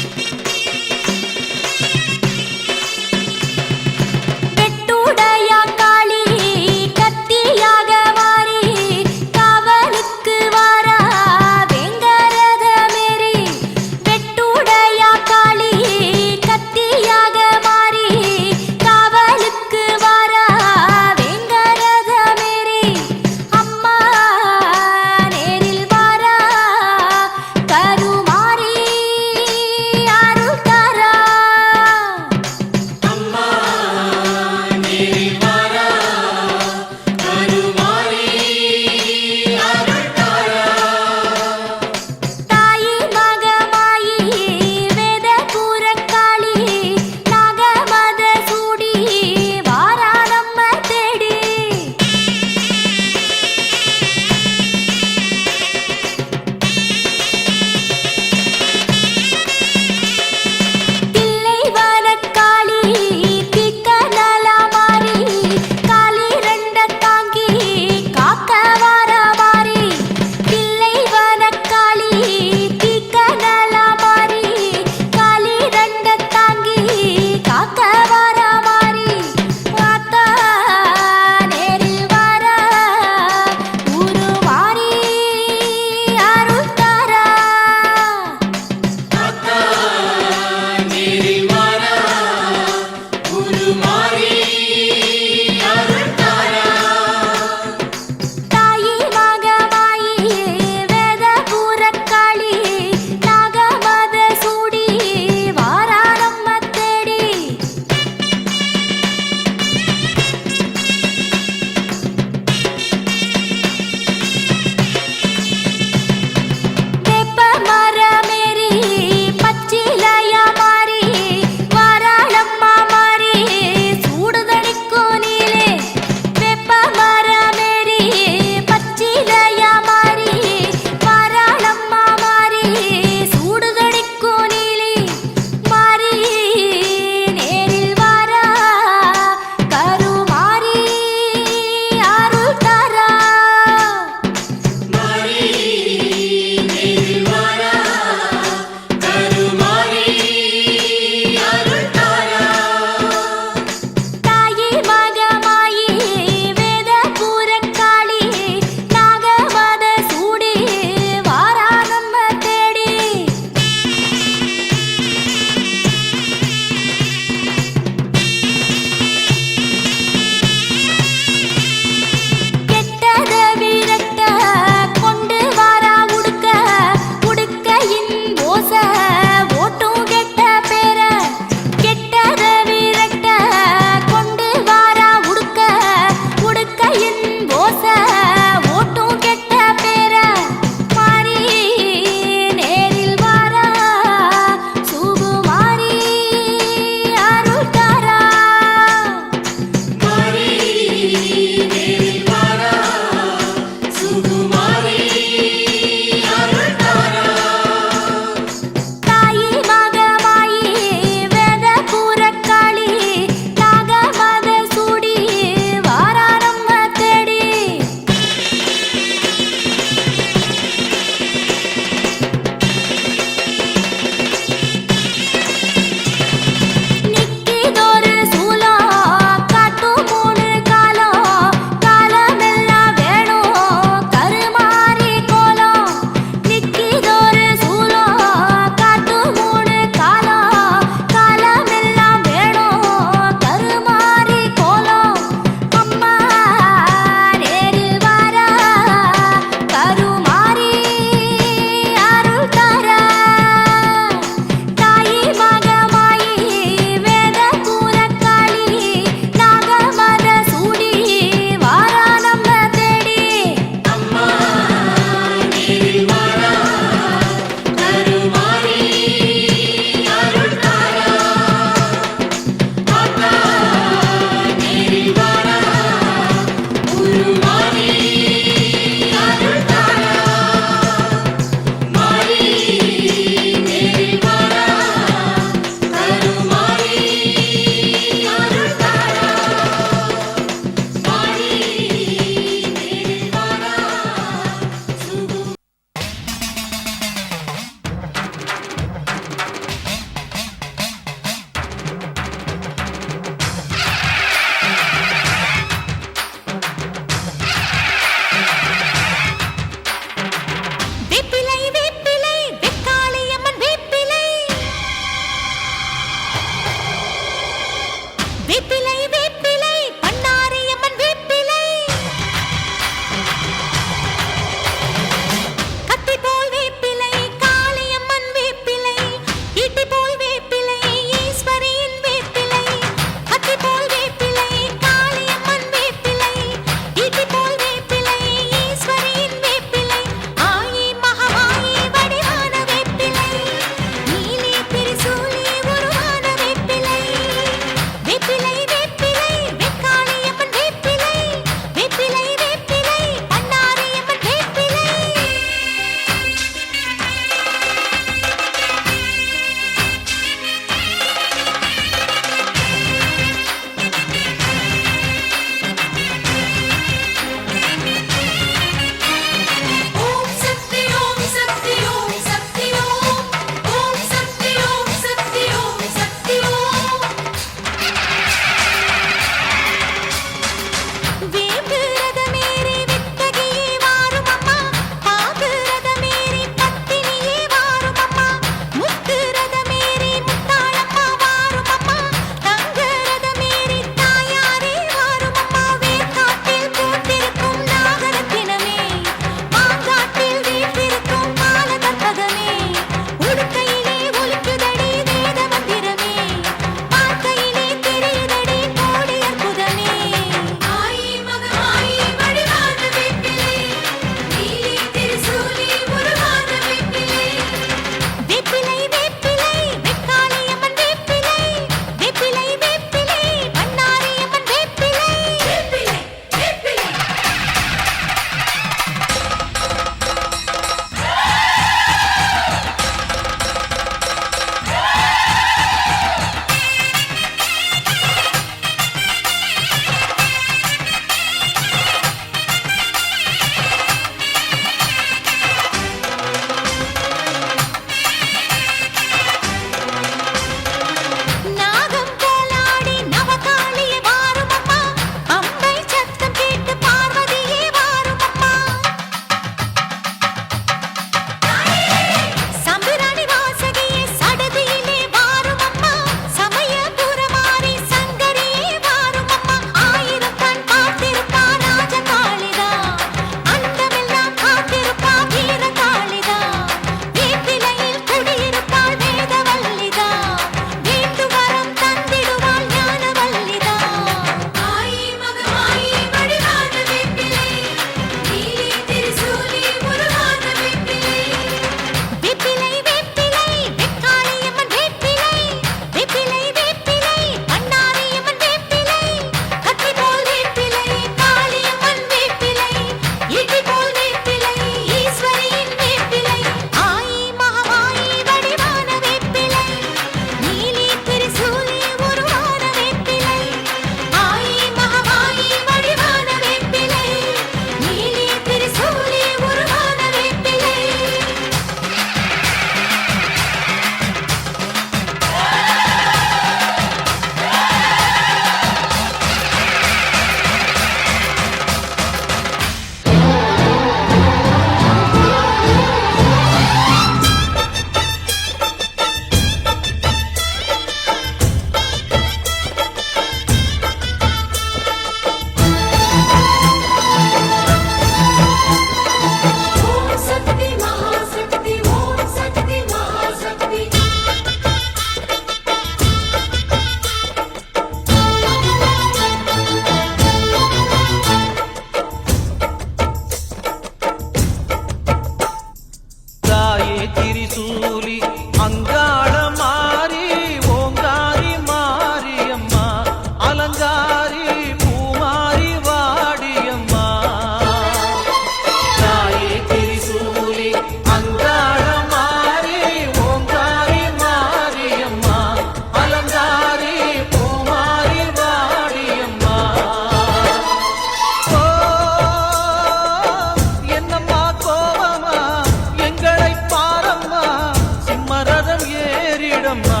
தேடிடம்மா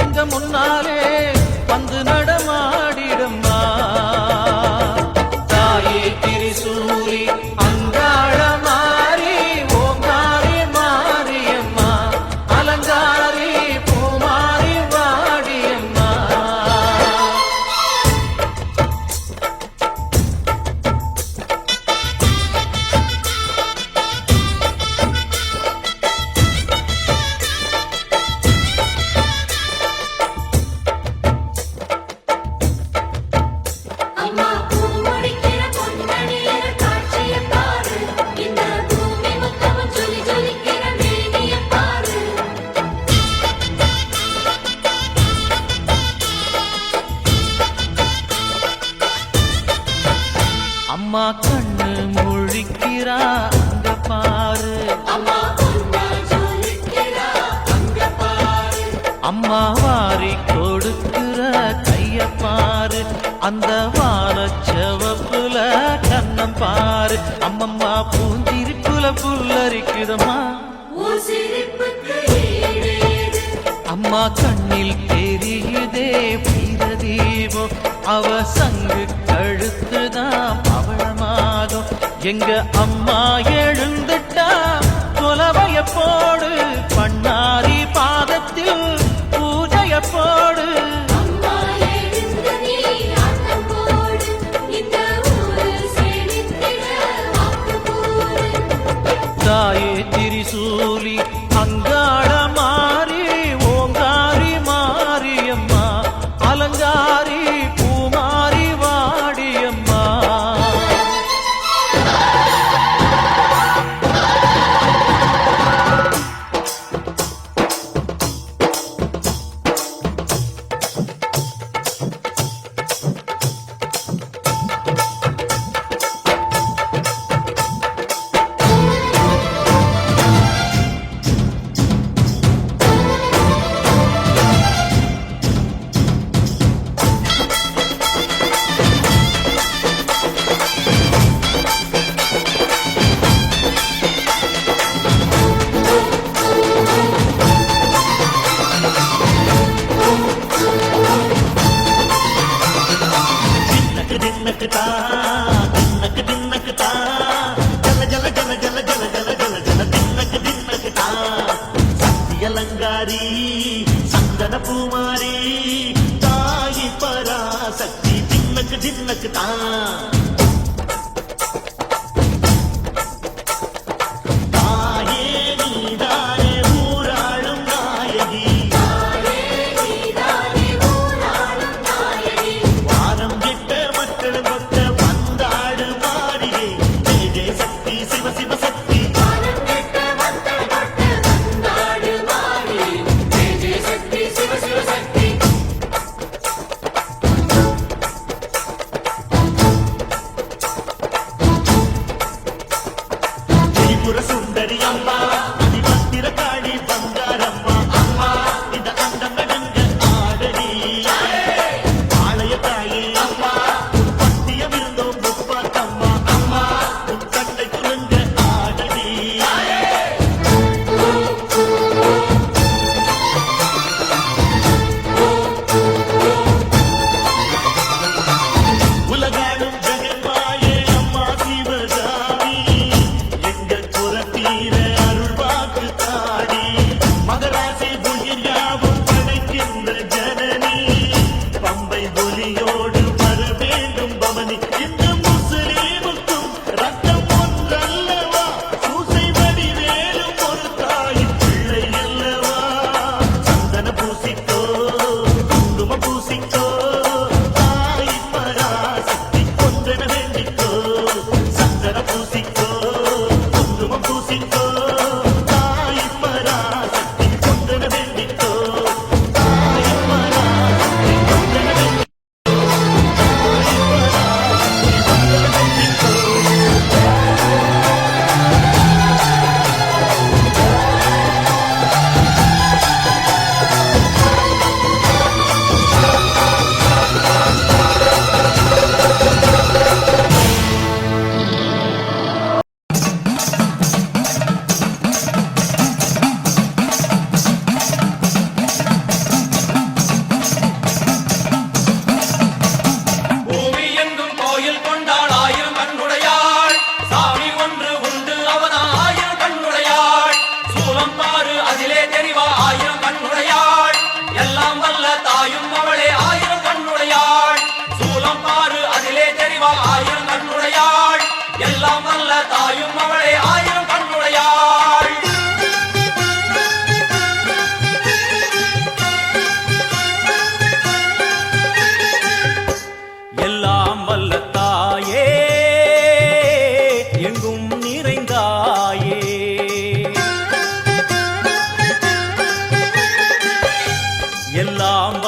எங்க முன்னாலே வந்து நடமாடிடம்மா தாயே திரிசூலி அங்காள மாறி ஓங்காரி மாரியம்மா அலங்காரி பூமாரி வாடியம்மா அம்மா பூ முடிக்கிற பொன்னணியில காட்சிய பாரு இந்த பூமி மொத்தமும் ஜொலி ஜொலிக்கிற மேனிய பாரு அம்மா கண்ணு முழிக்கிறா அங்க பாரு அம்மா பொன்னா ஜொலிக்கிறா அங்க பாரு அம்மா வாரி கொடுக்கிற கைய பாரு அந்த வானச்சவப்புல கண்ணம் பாரு அம்மம்மா பூஞ்சிரிப்புல புல்லரிக்குதம்மா உன் சிரிப்புக்கு ஈடேது அம்மா கண்ணில் தெரியுதே வீரதீபம் அவ சங்கு கழுத்துதான் பவளமாகும் எங்க அம்மா எழுந்துட்டா கொலவைய போடு பண்ணாரி பாதத்தில் பூஜைய போடு அம்மா எழுந்து நீ ஆட்டம் போடு இந்த ஊரு செழித்திட வாக்கு போடு தாயே திரிசூலி அங்காள மாறி ஓங்காரி மாரியம்மா அலங்காரி பூமாரி வாடியம்மா தின்னக்கு தா தின்னக்கு தா ஜல ஜல ஜல ஜல ஜல ஜல ஜல ஜல தின்னக்கு தா சக்தி அலங்காரி சந்தன பூமாரி தாயி பராசக்தி தின்னக்கு தா தாயே நீதானே ஊராளும் நாயகி வாரம் கிட்ட மக்கள் கொத்த வந்தாடு மாறியே ஜெய ஜெய சக்தி சிவ சிவ சக்தி வானம் கெட்ட மக்கள் கொட்ட வந்தாடு மாறி ஜெய ஜெய சக்தி சிவ சிவ சக்தி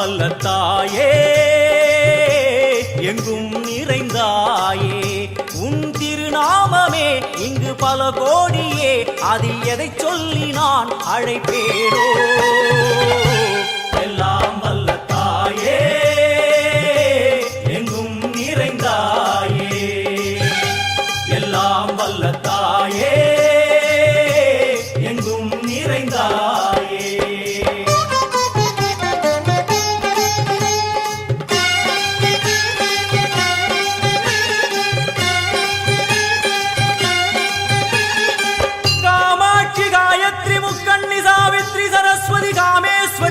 வல்ல தாயே எங்கும் நிறைந்தாயே உன் திருநாமமே இங்கு பல கோடியே அதில் எதை சொல்லி நான் அழைப்பேனோ எல்லாம் வல்ல தாயே எங்கும் நிறைந்தாயே எல்லாம் வல்ல தாயே எங்கும் நிறைந்தாயே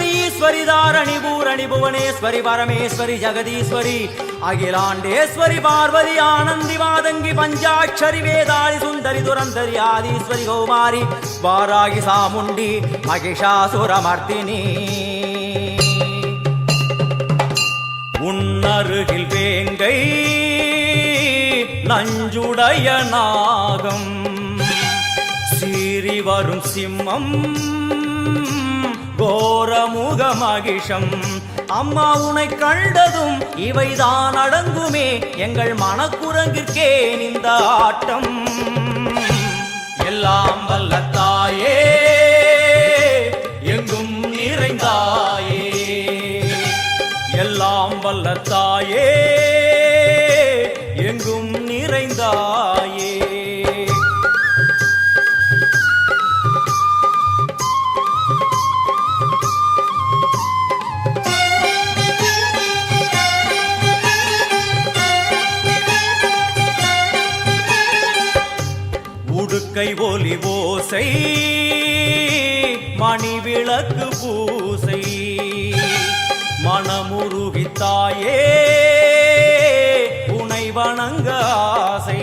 ஈஸ்வரி தாரணி பூரணி புவனேஸ்வரி பரமேஸ்வரி ஜெகதீஸ்வரி அகிலாண்டேஸ்வரி பார்வதி ஆனந்தி மாதங்கி பஞ்சாட்சரி வேதாளி சுந்தரி துரந்தரி ஆதீஸ்வரி கௌமாரி வாராகி சாமுண்டி மகிஷாசுரமர்த்தினி உன்னருகில் வேங்கை நஞ்சுடைய நாகம் சீறி வரும் சிம்மம் கோரமுக மகிஷம் அம்மா உனை கண்டதும் இவைதான் அடங்குமே எங்கள் மனக்குரங்கிற்கே இந்த ஆட்டம் எல்லாம் வல்ல தாயே எங்கும் நிறைந்தாயே எல்லாம் வல்ல தாயே எங்கும் நிறைந்தாயே உடுக்கை ஒலி ஓசை மணி விளக்கு பூசை மனமுருகித்தாயே உனை வணங்க ஆசை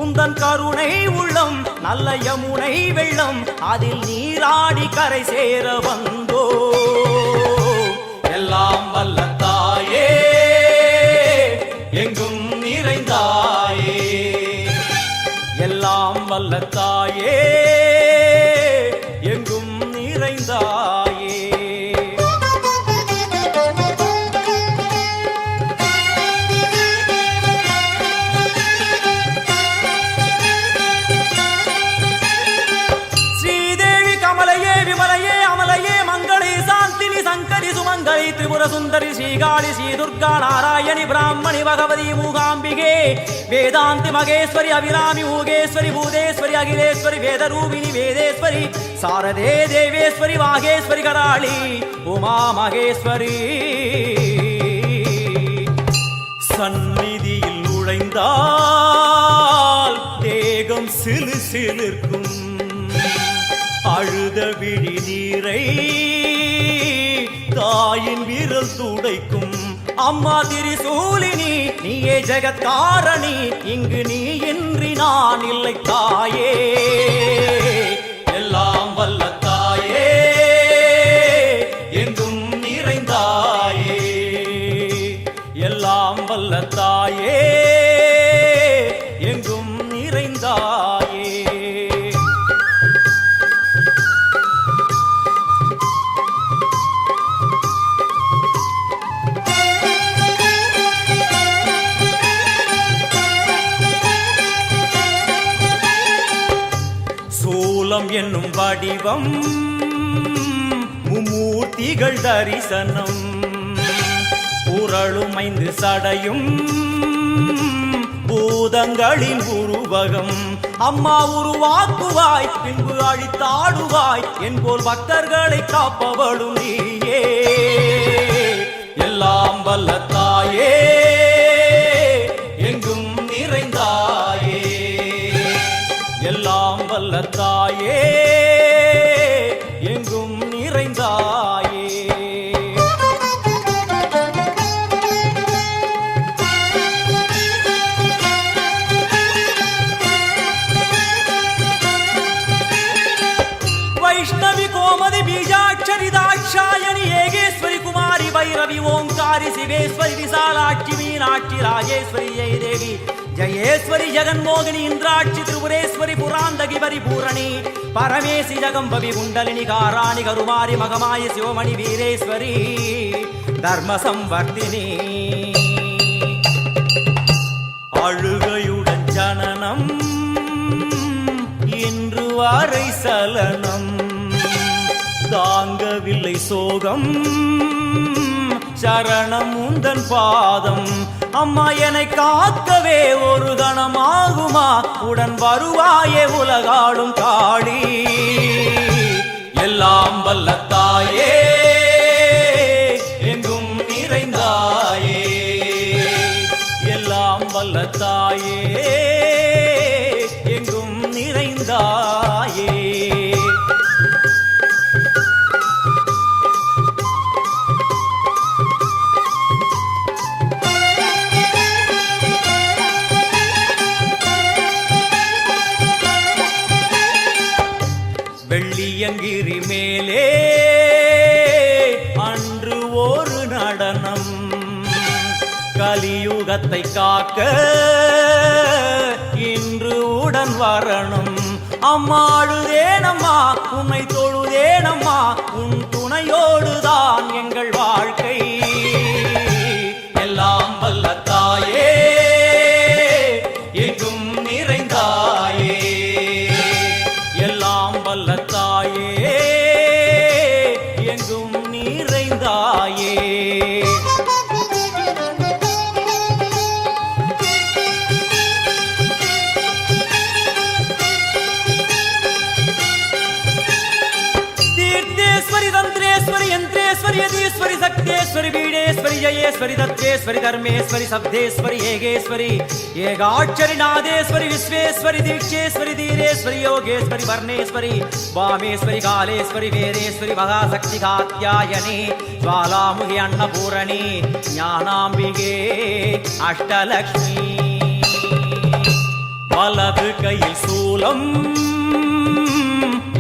உந்தன் கருணை உள்ளம் நல்ல யமுனை வெள்ளம் அதில் நீராடி கரை சேர வந்தோ எல்லாம் வல்ல தாயே எங்கும் நிறைந்தாயே எல்லாம் வல்ல தாயே எங்கும் நிறைந்தாயே ஸ்ரீதேவி கமலையே விமலையே அமலையே மங்களே சாந்தினி சங்கரி சுமங்கலி திரிபுர சுந்தரி ஸ்ரீகாளி ஸ்ரீ துர்கா நாராயணி பிராமணி பகவதி மூகாம்பிகே வேதாந்தி மகேஸ்வரி அபிராமி ஊகேஸ்வரி பூதேஸ்வரி அகிலேஸ்வரி வேதரூபிணி வேதேஸ்வரி சாரதே தேவேஸ்வரி வாகேஸ்வரி கராளி உமா மகேஸ்வரி சந்நிதியில் நுழைந்தால் தேகம் சிலு சிலிர்க்கும் அழுத விழி நீரை தாயின் விரல் துடைக்கும் அம்மா திரிசூலினி நீயே ஜெகத்காரணி இங்கு நீ இன்றி நான் இல்லை தாயே எல்லாம் வல்ல தாயே எங்கும் நிறைந்தாயே எல்லாம் வல்ல தாயே எங்கும் நிறைந்தாயே சூலம் என்னும் வடிவம் மும்மூர்த்திகள் தரிசனம் புரளும் 5 சடையும் பூதங்களின் உருவகம் அம்மா உருவாக்குவாய் பின்பு அழித்தாடுவாய் என்போல் பக்தர்களை காப்பவளும் நீயே எல்லாம் வல்ல தாயே எங்கும் நிறைந்தாயே எல்லாம் வல்ல தாயே எங்கும் நிறைந்தாயே வைஷ்ணவி கோமதி பீஜாட்சரி தாட்சாயணி ஏகேஸ்வரி குமாரி பைரவி ஓங்காரி சிவேஸ்வரி விசாலாட்சி மீனாட்சி ராஜேஸ்வரி ஜெயதேவி ஜயேஸ்வரி ஜெகன்மோகினி இந்திராட்சி திரிபுரேஸ்வரி புராந்தகி பரிபூரணி பரமேசி ஜகம்பவி குண்டலினி காராணி கருமாரி மகமாயி சிவமணி வீரேஸ்வரி தர்ம சம்வர்த்தினி. அழுகையுடன் ஜனனம் இன்று வாரை சலனம் தாங்கவில்லை சோகம் சரணம் உந்தன் பாதம் அம்மா என்னை காக்கவே ஒரு கணமாகுமா உடன் வருவாயே உலகாடும் காளி. எல்லாம் வல்ல தாயே எங்கும் நிறைந்தாயே எல்லாம் வல்ல தாயே எங்கும் நிறைந்தாயே. வெள்ளியங்கிரி மேலே அன்று ஒரு நடனம் கலியுகத்தை காக்க இன்று உடன் வரணும். அம்மாடுதேனம்மா உன்னை தொழுதேனம்மா உன் துணையோடுதான் எங்கள் வாழ்க்கை. எல்லாம் வல்ல தாயே எங்கும் நிறைந்தாயே எல்லாம் வல்ல தாயே எங்கும் நிறைந்தாயே. தீர்த்தேஸ்வரி தந்திரேஸ்வரி யந்திரேஸ்வரி யதீஸ்வரி சக்தேஸ்வரி பீடேஸ்வரி ஜயேஸ்வரி தத்ரேஸ்வரி தர்மேஸ்வரி சப்தேஸ்வரி ஏகேஸ்வரி ஏகாட்சரி நாதேஸ்வரி விஸ்வேஸ்வரி தீட்சேஸ்வரி தீரேஸ்வரி யோகேஸ்வரி வர்ணேஸ்வரி வாமேஸ்வரி காலேஸ்வரி வேதேஸ்வரி மகாசக்தி காத்யாயனி ஜ்வாலாமுகி அன்னபூரணி ஞானாம்பிகே அஷ்டலக்ஷ்மி. வலது கையில் சூலம்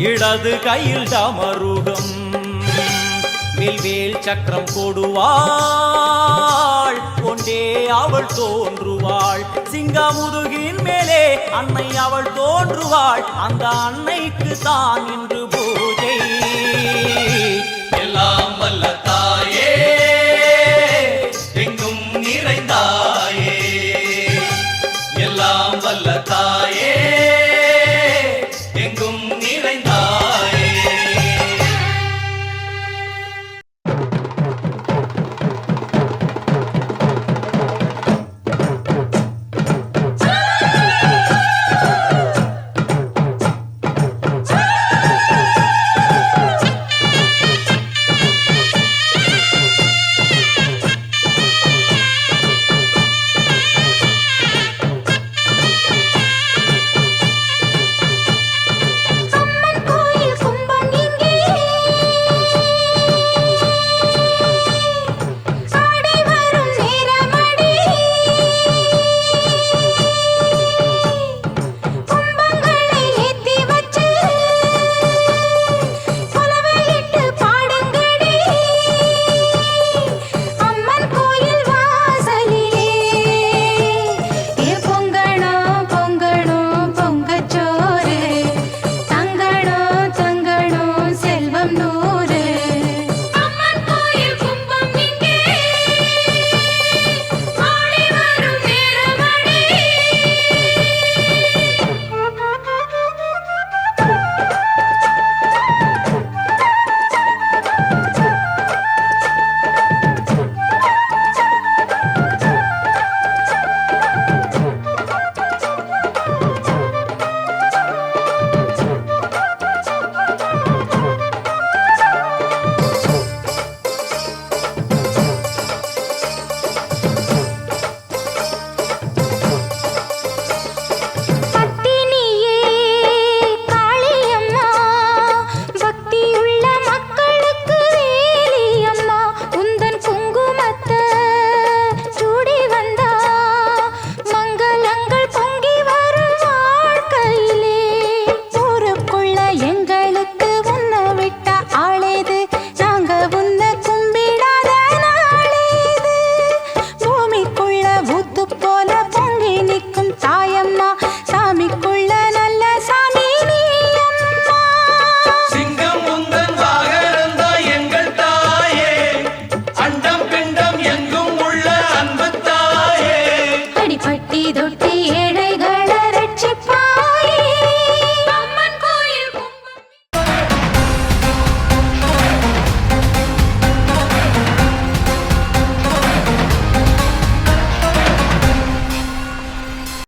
இடது கையில் டமருகம் வில்வேல் சக்கரம் கொடுவாள் கொண்டே அவள் தோன்றுவாள். சிங்கமுதுகின் மேலே அன்னை அவள் தோன்றுவாள் அந்த அன்னைக்கு தான் இன்று